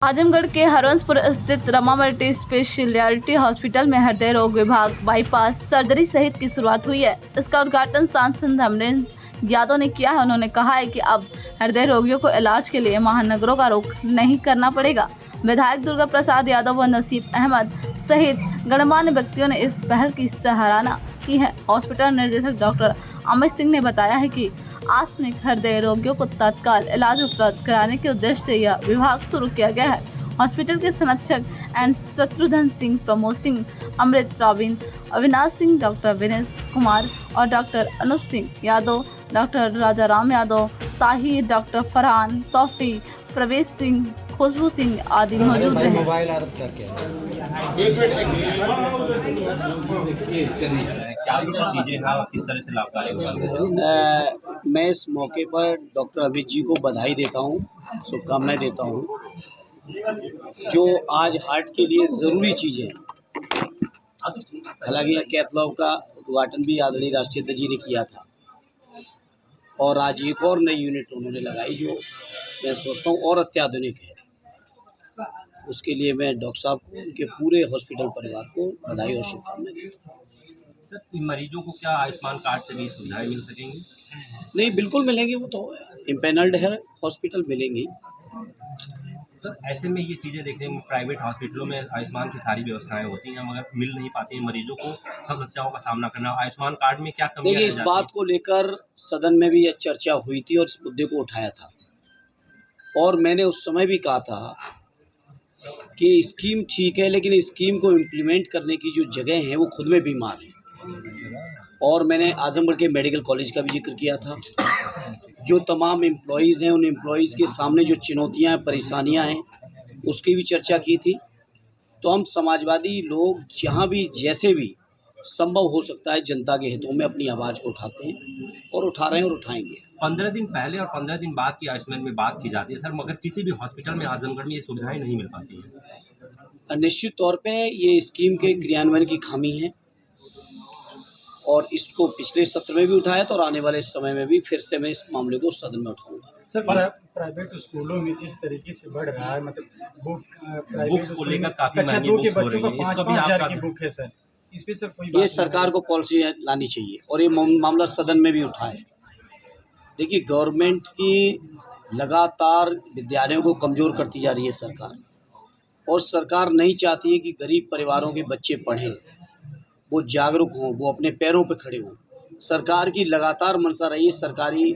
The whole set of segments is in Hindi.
आजमगढ़ के हरवंशपुर स्थित रमा मल्टी स्पेशलिटी हॉस्पिटल में हृदय रोग विभाग बाईपास सर्जरी सहित की शुरुआत हुई है। इसका उद्घाटन सांसद अमरेंद्र यादव ने किया है। उन्होंने कहा है कि अब हृदय रोगियों को इलाज के लिए महानगरों का रुख नहीं करना पड़ेगा। विधायक दुर्गा प्रसाद यादव व नसीब अहमद सहित गणमान्य व्यक्तियों ने इस पहल की सराहना की है। हॉस्पिटल निर्देशक डॉक्टर अमित सिंह ने बताया है कि आकस्मिक हृदय रोगियों को तत्काल इलाज उपलब्ध कराने के उद्देश्य से यह विभाग शुरू किया गया है। हॉस्पिटल के संरक्षक एंड शत्रुघ्न सिंह, प्रमोद सिंह, अमृत राविन, अविनाश सिंह, डॉक्टर विनेश कुमार और doctor Anup Singh Yadav, doctor Raja Ram Yadav, Tahir, doctor Farhan, Taufi, Pravesh Singh, खुशबू सिंह आदि मौजूद रहे। मैं इस मौके पर डॉक्टर अमित जी को बधाई देता हूँ, शुभकामनाएं देता हूँ। जो आज हार्ट के लिए ज़रूरी चीज़ें हैं, हालांकि यह कैथलैब का उद्घाटन भी आदरणीय राष्ट्रीय अध्यक्ष जी ने किया था और आज एक और नई यूनिट उन्होंने लगाई जो मैं सोचता हूँ और अत्याधुनिक है। उसके लिए मैं डॉक्टर साहब को, उनके पूरे हॉस्पिटल परिवार को बधाई और शुभकामनाएं देता हूँ। सर, इन मरीजों को क्या आयुष्मान कार्ड से भी सुविधाएं मिल सकेंगी? नहीं, बिल्कुल मिलेंगे। वो तो इम्पैनल्ड है, हॉस्पिटल मिलेंगी। सर, ऐसे में ये चीज़ें देखने में प्राइवेट हॉस्पिटलों में आयुष्मान की सारी व्यवस्थाएं होती हैं मगर मिल नहीं पाती हैं, मरीजों को समस्याओं का सामना करना। आयुष्मान कार्ड में क्या कमियां देखिए, इस बात को लेकर सदन में भी यह चर्चा हुई थी और इस मुद्दे को उठाया था और मैंने उस समय भी कहा था कि स्कीम ठीक है, लेकिन स्कीम को इम्प्लीमेंट करने की जो जगह है वो खुद में बीमार है। और मैंने आजमगढ़ के मेडिकल कॉलेज का भी जिक्र किया था। जो तमाम एम्प्लॉयज़ हैं, उन एम्प्लॉयज़ के सामने जो चुनौतियां हैं, परेशानियां हैं, उसकी भी चर्चा की थी। तो हम समाजवादी लोग जहां भी जैसे भी संभव हो सकता है जनता के हितों में अपनी आवाज़ को उठाते हैं और उठा रहे हैं और उठाएंगे। 15 दिन पहले और 15 दिन बाद की आयुष्मान में बात की जाती है सर, मगर किसी भी हॉस्पिटल में आजमगढ़ में ये सुविधाएं नहीं मिल पाती हैं। निश्चित तौर पे ये स्कीम के क्रियान्वयन की खामी है और इसको पिछले सत्र में भी उठाया था और आने वाले समय में भी फिर से मैं इस मामले को सदन में उठाऊंगा। सर, प्राइवेट स्कूलों में जिस तरीके से बढ़ रहा है, मतलब बुक बुक्स को लेकर काफी कक्षा 2 के बच्चों का 5-5 हज़ार की बुक है सर, इस पे सर कोई ये सरकार को पॉलिसी लानी चाहिए और ये मामला सदन में भी उठा है। देखिए, गवर्नमेंट की लगातार विद्यालयों को कमज़ोर करती जा रही है सरकार, और सरकार नहीं चाहती है कि गरीब परिवारों के बच्चे पढ़ें, वो जागरूक हों, वो अपने पैरों पर खड़े हों। सरकार की लगातार मंशा रही है सरकारी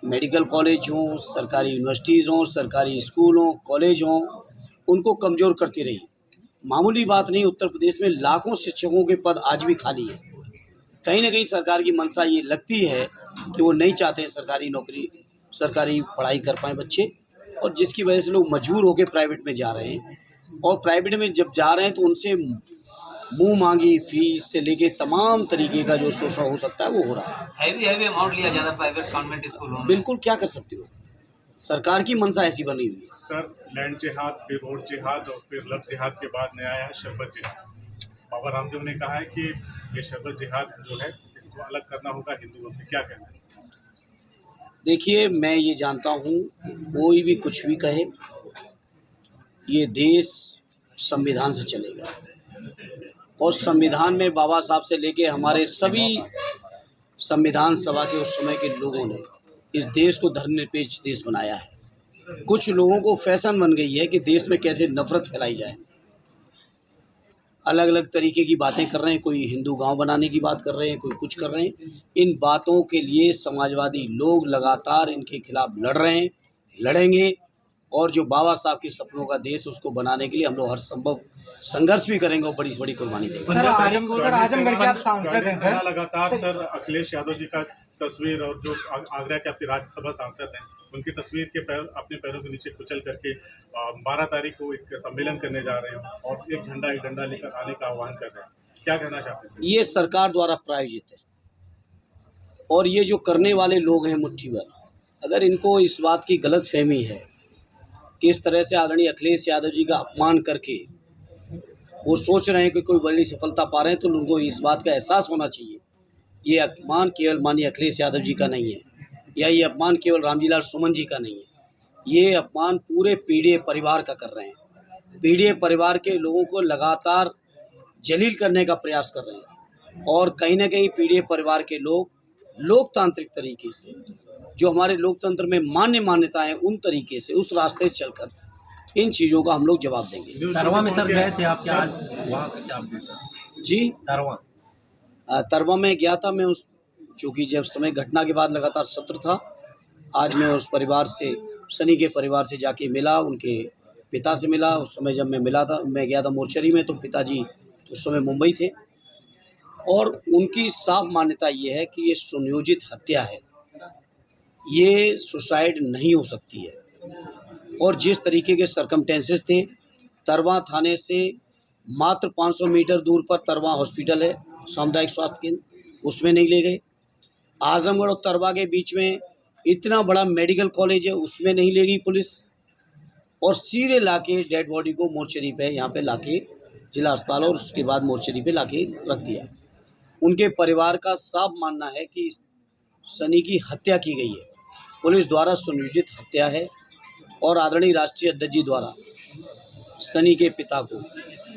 मेडिकल कॉलेज हों, सरकारी यूनिवर्सिटीज़ हों, सरकारी स्कूल हों, कॉलेज हों, उनको कमज़ोर करती रही। मामूली बात नहीं, उत्तर प्रदेश में लाखों शिक्षकों के पद आज भी खाली हैं। कहीं ना कहीं सरकार की मंशा ये लगती है कि वो नहीं चाहते हैं सरकारी नौकरी, सरकारी पढ़ाई कर पाएँ बच्चे, और जिसकी वजह से लोग मजबूर होकर प्राइवेट में जा रहे हैं। और प्राइवेट में जब जा रहे हैं तो उनसे मुंह मांगी फीस से लेके तमाम तरीके का जो शोषण हो सकता है वो हो रहा है। हैवी अमाउंट लिया जाता है प्राइवेट कॉन्वेंट स्कूलों में। बिल्कुल, क्या कर सकते हो, सरकार की मंशा ऐसी बनी हुई है। सर, लैंड जिहाद, फिर रोड जिहाद और फिर लव जिहाद के बाद में आया है शरबत जिहाद। बाबा रामदेव ने कहा है कि ये शरबत जिहाद जो है इसको अलग करना होगा हिंदुओं से, क्या कहना है सर? देखिए, मैं ये जानता हूँ, कोई भी कुछ भी कहे, ये देश संविधान से चलेगा और संविधान में बाबा साहब से लेके हमारे सभी संविधान सभा के उस समय के लोगों ने इस देश को धर्मनिरपेक्ष देश बनाया है। कुछ लोगों को फैशन बन गई है कि देश में कैसे नफरत फैलाई जाए, अलग अलग तरीके की बातें कर रहे हैं। कोई हिंदू गांव बनाने की बात कर रहे हैं, कोई कुछ कर रहे हैं। इन बातों के लिए समाजवादी लोग लगातार इनके खिलाफ लड़ रहे हैं, लड़ेंगे, और जो बाबा साहब के सपनों का देश उसको बनाने के लिए हम लोग हर संभव संघर्ष भी करेंगे और बड़ी से बड़ी कुर्बानी देंगे। सर, आजमगढ़ के आप सांसद हैं सर। लगातार सर अखिलेश यादव जी का तस्वीर और जो आगरा के आपके राज्यसभा सांसद हैं उनकी तस्वीर के अपने पैरों के नीचे कुचल करके 12 तारीख को एक सम्मेलन करने जा रहे हैं और एक झंडा एक डंडा लेकर आने का आह्वान कर रहे हैं, क्या कहना चाहते हैं? ये सरकार द्वारा प्रायोजित है और ये जो करने वाले लोग हैं मुट्ठी भर, अगर इनको इस बात की गलत फहमी है कि इस तरह से आदरणीय अखिलेश यादव जी का अपमान करके वो सोच रहे हैं कि कोई बड़ी सफलता पा रहे हैं, तो उनको इस बात का एहसास होना चाहिए ये अपमान केवल माननीय अखिलेश यादव जी का नहीं है, या ये अपमान केवल रामजी लाल सुमन जी का नहीं है, ये अपमान पूरे पीड़ित परिवार का कर रहे हैं। पीड़ित परिवार के लोगों को लगातार जलील करने का प्रयास कर रहे हैं और कहीं ना कहीं पीड़ित परिवार के लोग लोकतांत्रिक तरीके से, जो हमारे लोकतंत्र में मान्यता है, उन तरीके से, उस रास्ते से चलकर इन चीज़ों का हम लोग जवाब देंगे। तरवा में सर गए थे आप, क्या आज वहाँ का क्या अपडेट है? जी, तरवा में गया था मैं, उस चूँकि जब समय घटना के बाद लगातार सत्र था, आज मैं उस परिवार से, सनी के परिवार से जाके मिला, उनके पिता से मिला। उस समय जब मैं मिला था, मैं गया था मोर्चरी में, तो पिताजी उस समय मुंबई थे और उनकी साफ मान्यता ये है कि ये सुनियोजित हत्या है, ये सुसाइड नहीं हो सकती है। और जिस तरीके के सर्कमटेंसेस थे, तरवा थाने से मात्र 500 मीटर दूर पर तरवा हॉस्पिटल है, सामुदायिक स्वास्थ्य केंद्र, उसमें नहीं ले गए। आजमगढ़ और तरवा के बीच में इतना बड़ा मेडिकल कॉलेज है, उसमें नहीं ले गई पुलिस, और सीधे लाके डेड बॉडी को मोर्चरी पे, यहाँ पे लाके जिला अस्पताल और उसके बाद मोर्चरी पे लाके रख दिया। उनके परिवार का साफ मानना है कि सनी की हत्या की गई है, पुलिस द्वारा सुनियोजित हत्या है और आदरणीय राष्ट्रीय अध्यक्ष जी द्वारा सनी के पिता को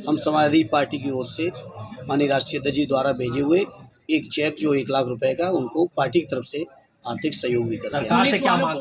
हम समाजवादी पार्टी की ओर से माननीय राष्ट्रीय अध्यक्ष जी द्वारा भेजे हुए एक चेक जो 1 लाख रुपए का, उनको पार्टी की तरफ से आर्थिक सहयोग भी कर रहा है।